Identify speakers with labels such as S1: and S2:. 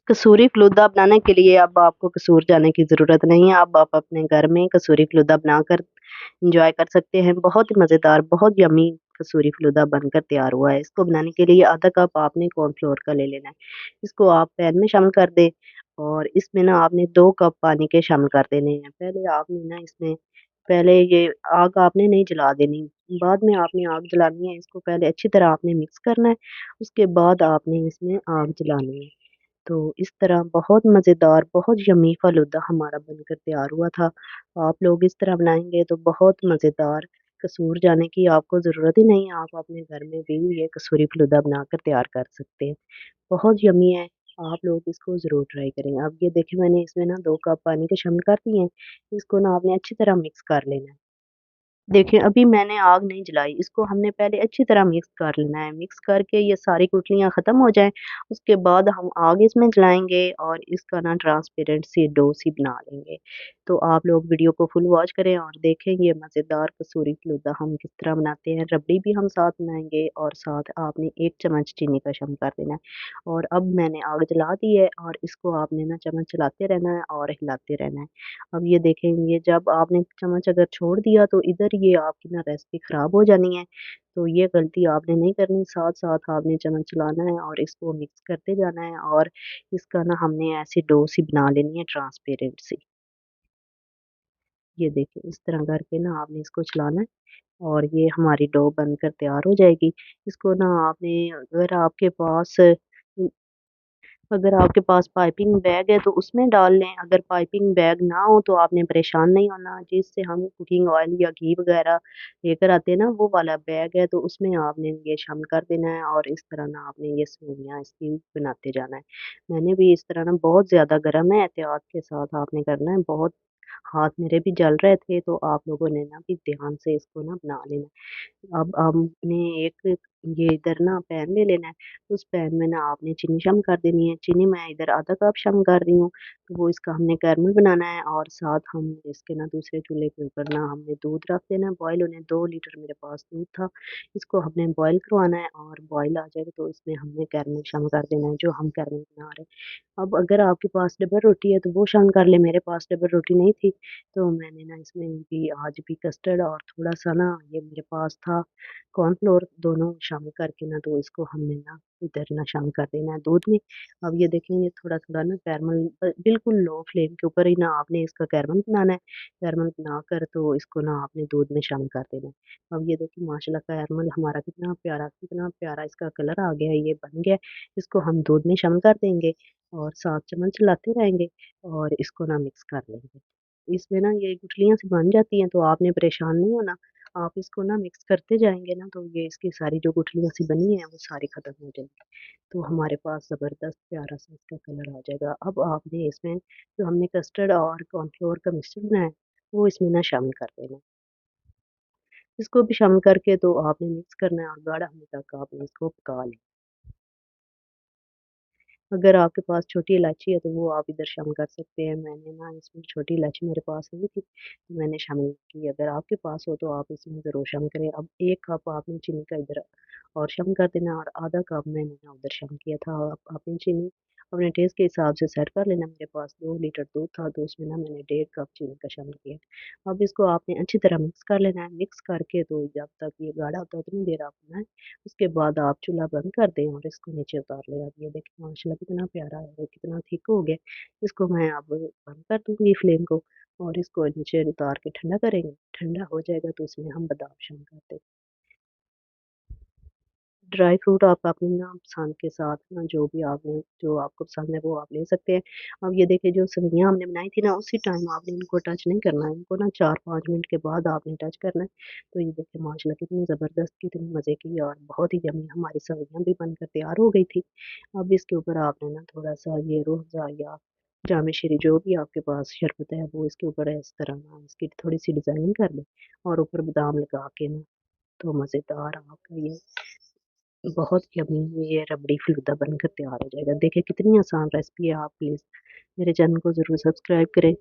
S1: कसूरी फ़ालूदा बनाने के लिए अब आपको कसूर जाने की ज़रूरत नहीं है। अब आप अपने घर में कसूरी फ़ालूदा बनाकर एन्जॉय कर सकते हैं। बहुत ही मज़ेदार, बहुत यम्मी कसूरी फ़ालूदा बनकर तैयार हुआ है। इसको बनाने के लिए आधा कप आपने कॉर्नफ्लोर का ले लेना है। इसको आप पैन में शामिल कर दें और इसमें ना आपने 2 कप पानी के शामिल कर देने हैं। पहले आपने ना इसमें पहले ये आग आपने नहीं जला देनी, बाद में आपने आग जलानी है। इसको पहले अच्छी तरह आपने मिक्स करना है, उसके बाद आपने इसमें आग जलानी है। तो इस तरह बहुत मज़ेदार, बहुत यम्मी फ़ालूदा हमारा बनकर तैयार हुआ था। आप लोग इस तरह बनाएँगे तो बहुत मज़ेदार, कसूर जाने की आपको ज़रूरत ही नहीं है। आप अपने घर में भी ये कसूरी फ़ालूदा बनाकर तैयार कर सकते हैं। बहुत यम्मी है, आप लोग इसको ज़रूर ट्राई करें। अब ये देखिए मैंने इसमें ना 2 कप पानी के शामिल कर दिए हैं। इसको ना आपने अच्छी तरह मिक्स कर लेना है। देखिए, अभी मैंने आग नहीं जलाई, इसको हमने पहले अच्छी तरह मिक्स कर लेना है। मिक्स करके ये सारी गुठलियाँ ख़त्म हो जाएँ, उसके बाद हम आग इसमें जलाएँगे और इसका ना ट्रांसपेरेंट सी डो सी बना लेंगे। तो आप लोग वीडियो को फुल वॉच करें और देखें ये मज़ेदार कसूरी फ़ालूदा हम किस तरह बनाते हैं। रबड़ी भी हम साथ बनाएँगे और साथ आपने 1 चम्मच चीनी का शामिल कर देना है। और अब मैंने आग जला दी है और इसको आपने ना चम्मच चलाते रहना है और हिलाते रहना है। अब ये देखें, ये जब आपने चम्मच अगर छोड़ दिया तो इधर ये आपकी ना रेसिपी ख़राब हो जानी है। तो ये गलती आपने नहीं करनी, साथ-साथ आपने चम्मच चलाना है और इसको मिक्स करते जाना है और इसका ना हमने ऐसी डो सी बना लेनी है ट्रांसपेरेंट सी। ये देखिए इस तरह करके ना आपने इसको चलाना है और ये हमारी डो बनकर तैयार हो जाएगी। इसको ना आपने अगर आपके पास पाइपिंग बैग है तो उसमें डाल लें, अगर पाइपिंग बैग ना हो तो आपने परेशान नहीं होना, जिससे हम कुकिंग ऑयल या घी वगैरह लेकर आते हैं ना वो वाला बैग है तो उसमें आपने ये शामिल कर देना है और इस तरह ना आपने ये सेवइयाँ इसकी बनाते जाना है। मैंने भी इस तरह ना बहुत ज़्यादा गर्म है, एहतियात के साथ आपने करना है, बहुत हाथ मेरे भी जल रहे थे तो आप लोगों ने ना भी ध्यान से इसको ना बना लेना है। अब हमने एक ये इधर ना पैन ले लेना है, उस पैन में ना आपने चीनी शामिल कर देनी है। चीनी मैं इधर आधा कप शामिल कर रही हूँ, तो वो इसका हमने कैरमल बनाना है और साथ हम इसके ना दूसरे चूल्हे के ऊपर ना हमने दूध रख देना है बॉयल होने। 2 लीटर मेरे पास दूध था, इसको हमने बॉयल करवाना है और बॉयल आ जाएगा तो इसमें हमने कैरमल शामिल कर देना है, जो हम कैरमल बना रहे हैं। अब अगर आपके पास डबल रोटी है तो वो शामिल कर लें, मेरे पास डबल रोटी नहीं थी, तो मैंने ना इसमें भी आज भी कस्टर्ड और थोड़ा-सा ना ये मेरे पास था कॉर्नफ्लोर, दोनों शामिल करके ना तो इसको हमने ना इधर ना शामिल कर देना है दूध में। अब ये देखें ये थोड़ा-थोड़ा ना कैरमल बिल्कुल लो फ्लेम के ऊपर ही ना आपने इसका कैरमल बनाना है। कैरमल बनाकर तो इसको ना आपने दूध में शामिल कर देना है। अब ये देखिए माशाल्लाह कैरमल हमारा कितना प्यारा इसका कलर आ गया है, ये बन गया है। इसको हम दूध में शामिल कर देंगे और साथ चम्मच चलाते रहेंगे और इसको ना मिक्स कर लेंगे। इसमें ना ये गुठलियाँ सी बन जाती हैं तो आपने परेशान नहीं होना। आप इसको ना मिक्स करते जाएँगे ना तो ये इसकी सारी जो गुठलियाँ सी बनी हैं वो सारी ख़त्म हो जाएँगी। तो हमारे पास ज़बरदस्त प्यारा-सा इसका कलर आ जाएगा। अब आपने इसमें जो हमने कस्टर्ड और कॉर्नफ्लोर का मिक्सचर बनाया है, वो इसमें ना शामिल कर देना है। इसको भी शामिल करके तो आपने मिक्स करना है और गाढ़ा होने तक आपने इसको पका लें। अगर आपके पास छोटी इलायची है तो वो आप इधर शामिल कर सकते हैं। मैंने ना इसमें छोटी इलायची मेरे पास नहीं थी, तो मैंने शामिल की। अगर आपके पास हो तो आप इसमें ज़रूर शामिल करें। अब 1 कप आपने चीनी का इधर और शामिल कर देना और आधा कप मैंने ना उधर शामिल किया था। और आपने चीनी अपने टेस्ट के हिसाब से सेट कर लेना। मेरे पास 2 लीटर दूध था तो उसमें ना मैंने 1.5 कप चीनी का शामिल किया। अब इसको आपने अच्छी तरह मिक्स कर लेना है। मिक्स करके तो जब तक ये गाढ़ा होता है उतनी देर आप बनाएँ। उसके बाद आप चूल्हा बंद कर दें और इसको नीचे उतार लें। अब ये देखिए माशाल्लाह कितना प्यारा है और कितना थिक हो गया। इसको मैं अब बंद कर दूँगी फ्लेम को और इसको नीचे उतार के ठंडा करेंगे। ठंडा हो जाएगा तो उसमें हम बादाम शामिल कर देंगे। ड्राई फ्रूट आप अपनी ना पसंद के साथ ना जो आपको पसंद है वो आप ले सकते हैं। अब ये देखिए जो सेवइयाँ हमने बनाई थी ना उसी टाइम आपने इनको टच नहीं करना है। इनको ना 4-5 मिनट के बाद आपने टच करना है। तो ये देखिए माशाल्लाह कितनी ज़बरदस्त, कितनी मज़े की और बहुत ही यम्मी हमारी सेवइयाँ भी बनकर तैयार हो गई थी। अब इसके ऊपर आपने ना थोड़ा-सा ये रूह अफ़ज़ा या जाम शीरी जो भी आपके पास शरबत है वो इसके ऊपर इस तरह ना इसकी थोड़ी-सी डिज़ाइनिंग कर दें और ऊपर बादाम लगा के ना तो मज़ेदार आपका ये बहुत यम्मी ये रबड़ी फ़ालूदा बनकर तैयार हो जाएगा। देखिए कितनी आसान रेसिपी है, आप प्लीज़ मेरे चैनल को ज़रूर सब्सक्राइब करें।